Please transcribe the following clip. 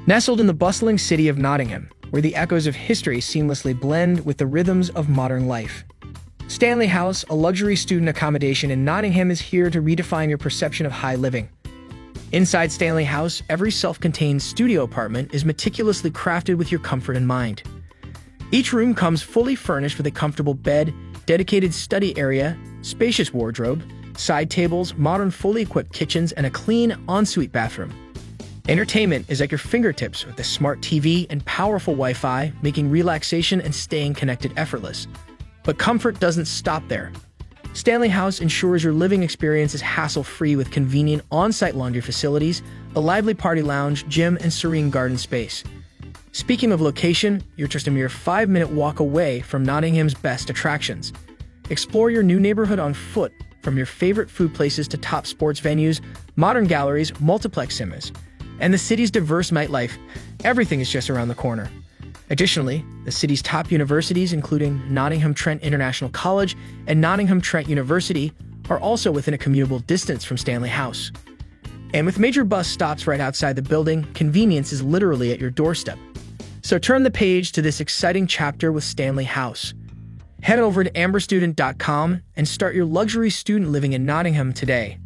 Nestled in the bustling city of Nottingham, where the echoes of history seamlessly blend with the rhythms of modern life. Stanley House, a luxury student accommodation in Nottingham, is here to redefine your perception of high living. Inside Stanley House, every self-contained studio apartment is meticulously crafted with your comfort in mind. Each room comes fully furnished with a comfortable bed, dedicated study area, spacious wardrobe, side tables, modern fully equipped kitchens, and a clean ensuite bathroom. Entertainment is at your fingertips with a smart TV and powerful Wi-Fi, making relaxation and staying connected effortless. But comfort doesn't stop there. Stanley House ensures your living experience is hassle-free with convenient on-site laundry facilities, a lively party lounge, gym, and serene garden space. Speaking of location, you're just a mere 5-minute walk away from Nottingham's best attractions. Explore your new neighborhood on foot, from your favorite food places to top sports venues, modern galleries, multiplex cinemas, and the city's diverse nightlife. Everything is just around the corner. Additionally, the city's top universities, including Nottingham Trent International College and Nottingham Trent University, are also within a commutable distance from Stanley House. And with major bus stops right outside the building, convenience is literally at your doorstep. So turn the page to this exciting chapter with Stanley House. Head over to amberstudent.com and start your luxury student living in Nottingham today.